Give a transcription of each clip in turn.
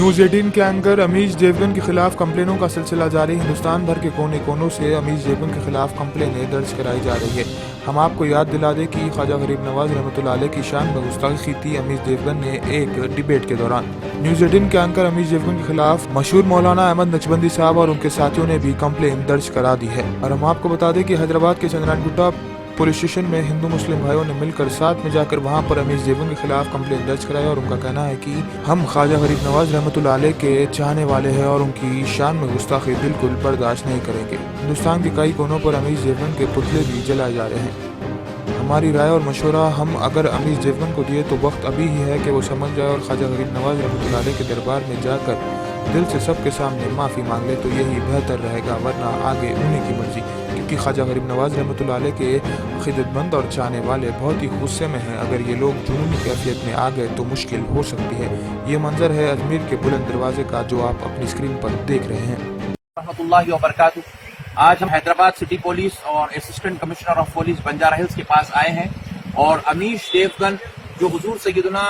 News 18 के anchor Amish Devgan के खिलाफ कंप्लेनों का सिलसिला जारी। हिंदुस्तान भर के कोने कोनों से अमीश देवगन के खिलाफ कंप्लेनें दर्ज कराई जा रही है। हम आपको याद दिला दें कि ख्वाजा गरीब नवाज रहमतुल्लाह अलैह की शान में गुस्ताखी की थी अमीश देवगन ने एक डिबेट के दौरान। न्यूज़ 18 के एंकर अमीश देवगन के खिलाफ मशहूर मौलाना अहमद नक्शबंदी साहब और उनके साथियों ने भी कंप्लेन दर्ज करा दी है। और हम आपको बता दें कि हैदराबाद के चंद्रानगुट्टा पुलिस स्टेशन में हिंदू मुस्लिम भाइयों ने मिलकर साथ में जाकर वहां पर अमीश देवगन के खिलाफ कंप्लेंट दर्ज कराया और उनका कहना है कि हम ख्वाजा गरीब नवाज रहमतुल्लाह अलैह के चाहने वाले हैं और उनकी शान में गुस्ताखी बिल्कुल बर्दाश्त नहीं करेंगे। हिंदुस्तान के कई कोनों पर अमीश देवगन के पुतले भी जलाए जा रहे हैं। हमारी राय और मशवरा हम अगर अमीश देवगन को दिए तो वक्त अभी ही है कि वो समझ जाए और ख्वाजा गरीब नवाज रहमतुल्लाह अलैह के दरबार में जाकर दिल से सबके सामने माफ़ी मांग ले तो यही बेहतर रहेगा, वरना आगे उन्हीं की मर्जी। क्योंकि ख्वाजा गरीब नवाज रहमतुल्लाह अलैह के खिदमतमंद और चाहने वाले बहुत ही गुस्से में हैं। अगर ये लोग जुनूनी कैफियत में आ गए तो मुश्किल हो सकती है। ये मंजर है अजमेर के बुलंद दरवाजे का जो आप अपनी स्क्रीन पर देख रहे हैं। रहमतुल्लाहि व बरकातुहू। आज हम हैदराबाद सिटी पुलिस और assistant commissioner of police Banjara hills के पास आए हैं और अमीश देवगन जो हुजूर सैयदना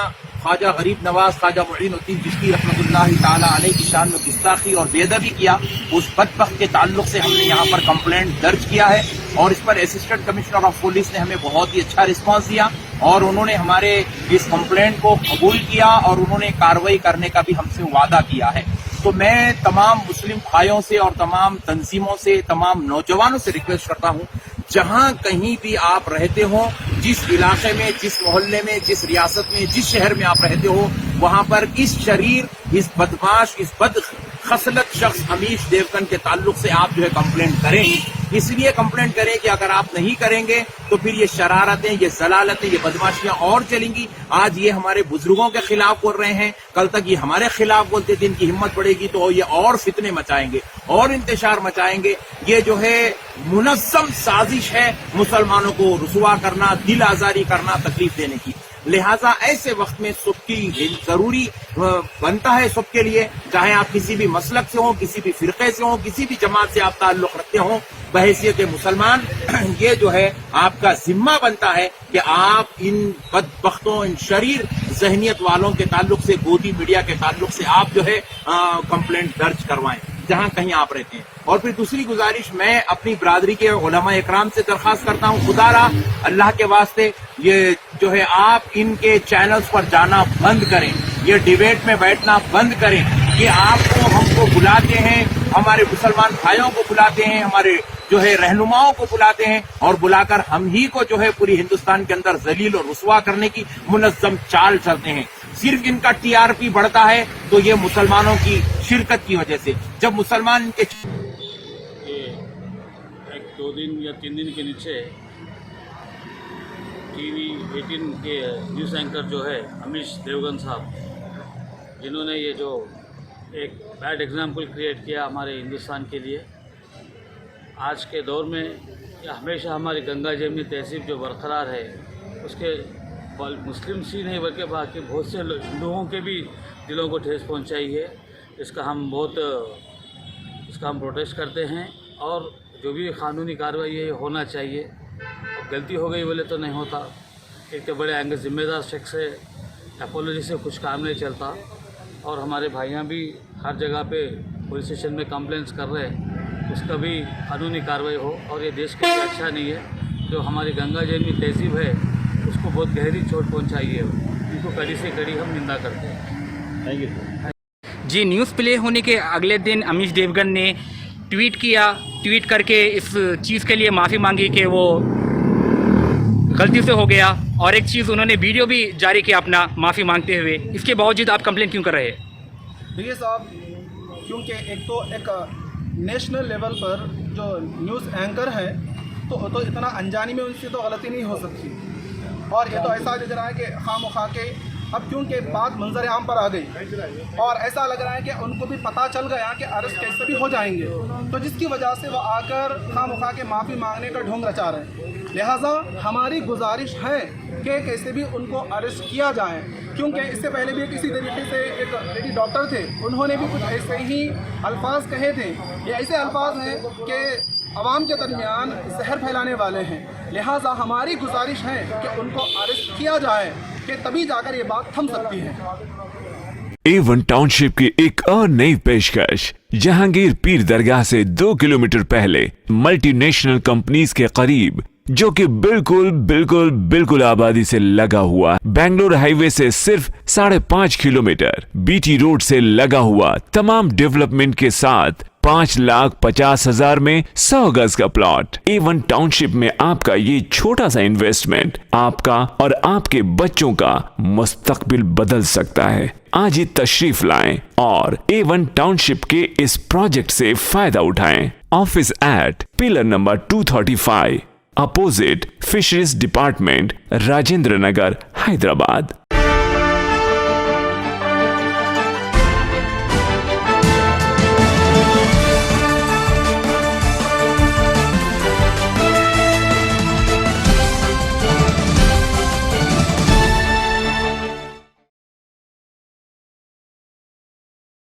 ख्वाजा गरीब नवाज ख्वाजा मुईनुद्दीन चिश्ती रहमतुल्लाहि ताला अलैह की शान में गुस्ताखी और बेअदबी किया, उस बदबख्त के ताल्लुक से हमने यहाँ पर कंप्लेंट दर्ज किया है और इस पर असिस्टेंट कमिश्नर ऑफ पुलिस ने हमें बहुत ही अच्छा रिस्पांस दिया और उन्होंने हमारे इस कंप्लेंट को कबूल किया और उन्होंने कार्रवाई करने का भी हमसे वादा किया है। तो मैं तमाम मुस्लिम भाइयों से और तमाम तंजीमों से, तमाम नौजवानों से रिक्वेस्ट करता हूँ, जहां कहीं भी आप रहते हो, जिस इलाके में, जिस मोहल्ले में, जिस रियासत में, जिस शहर में आप रहते हो, वहां पर इस शरीर, इस बदमाश, इस बद खसलत शख्स अमीश देवगन के ताल्लुक से आप जो है कंप्लेंट करें। इसलिए कंप्लेंट करें कि अगर आप नहीं करेंगे तो फिर ये शरारतें, ये जलालतें, ये बदमाशियां और चलेंगी। आज ये हमारे बुजुर्गों के खिलाफ बोल रहे हैं, कल तक ये हमारे खिलाफ बोलते थे। इनकी हिम्मत बढ़ेगी तो ये और फितने मचाएंगे और इंतशार मचाएंगे। ये जो है मुनज़्ज़म साजिश है मुसलमानों को रुसवा करना, दिल आजारी करना, तकलीफ देने की। लिहाजा ऐसे वक्त में सबकी जरूरी बनता है, सबके लिए, चाहे आप किसी भी मसलक से हो, किसी भी फिरके से हो, किसी भी जमात से आप ताल्लुक रखते हो, बहैसियत मुसलमान ये जो है आपका जिम्मा बनता है कि आप इन बदबख्तों, इन शरीर जहनियत वालों के ताल्लुक से, गोदी मीडिया के ताल्लुक से आप जो है कंप्लेंट दर्ज करवाएं जहां कहीं आप रहते हैं। और फिर दूसरी गुजारिश, मैं अपनी बरादरी के उलमा इकराम से दरखास्त करता हूं, खुदारा अल्लाह के वास्ते ये जो है आप इनके चैनल्स पर जाना बंद करें, ये डिबेट में बैठना बंद करें। कि आपको, हमको बुलाते हैं, हमारे मुसलमान भाइयों को बुलाते हैं, हमारे जो है रहनुमाओं को बुलाते हैं और बुलाकर हम ही को जो है पूरी हिंदुस्तान के अंदर जलील और रुसवा करने की मुनज़्ज़म चाल चलते हैं। सिर्फ इनका टीआरपी बढ़ता है तो ये मुसलमानों की शिरकत की वजह से। जब मुसलमान के एक 2 दिन या 3 दिन के नीचे टीवी 18 के न्यूज़ एंकर जो है अमीश देवगन साहब, जिन्होंने ये जो एक बैड एग्जाम्पल क्रिएट किया हमारे हिंदुस्तान के लिए, आज के दौर में हमेशा हमारी गंगा जमनी तहजीब जो बरकरार है उसके मुस्लिम ही नहीं बल्कि बाकी बहुत से लोगों के भी दिलों को ठेस पहुंचाई है। इसका हम प्रोटेस्ट करते हैं और जो भी कानूनी कार्रवाई है होना चाहिए। गलती हो गई बोले तो नहीं होता, एक तो बड़े आएंगे जिम्मेदार शख्स है, अपोलॉजी से कुछ काम नहीं चलता। और हमारे भाइयाँ भी हर जगह पे पुलिस स्टेशन में कंप्लेंट्स कर रहे हैं, उसका भी कानूनी कार्रवाई हो और ये देश के लिए अच्छा नहीं है। जो हमारी गंगा जमनी तहजीब है उसको बहुत गहरी चोट पहुंचाई है, इनको कड़ी से कड़ी हम निंदा करते हैं। थैंक यू जी। न्यूज़ प्ले होने के अगले दिन अमीश देवगन ने ट्वीट किया, ट्वीट करके इस चीज़ के लिए माफ़ी मांगी कि वो गलती से हो गया, और एक चीज़ उन्होंने वीडियो भी जारी किया अपना माफ़ी मांगते हुए। इसके बावजूद आप कंप्लेंट क्यों कर रहे हैं? देखिए साहब, क्योंकि एक नेशनल लेवल पर जो न्यूज़ एंकर है तो इतना अनजानी में उनसे तो गलती नहीं हो सकती। और ये तो ऐसा लग रहा है कि खामखा के अब क्योंकि बात मंजर आम पर आ गई और ऐसा लग रहा है कि उनको भी पता चल गया कि अरेस्ट कैसे भी हो जाएंगे, तो जिसकी वजह से वो आकर खामखा के माफ़ी मांगने का ढोंग रचा रहे हैं। लिहाजा हमारी गुजारिश है कि कैसे भी उनको अरेस्ट किया जाए, क्योंकि इससे पहले भी किसी तरीके से एक लेडी डॉक्टर थे, उन्होंने भी कुछ ऐसे ही अल्फाज कहे थे। ये ऐसे अल्फाज हैं कि आवाम के दरमियान जहर फैलाने वाले हैं। लिहाजा हमारी गुजारिश है कि उनको अरेस्ट किया जाए कि तभी जाकर ये बात थम सकती है। A1 टाउनशिप की एक और नई पेशकश। जहांगीर पीर दरगाह से 2 किलोमीटर पहले मल्टीनेशनल कंपनीज के करीब, जो कि बिल्कुल आबादी से लगा हुआ, बेंगलोर हाईवे से सिर्फ 5.5 किलोमीटर, बीटी रोड से लगा हुआ, तमाम डेवलपमेंट के साथ 5,50,000 में 100 गज का प्लॉट। A1 टाउनशिप में आपका ये छोटा सा इन्वेस्टमेंट आपका और आपके बच्चों का मुस्तकबिल बदल सकता है। आज ही तशरीफ लाएं और A1 टाउनशिप के इस प्रोजेक्ट से फायदा उठाएं। Office at pillar number 235, opposite fisheries department, Rajendra Nagar, Hyderabad.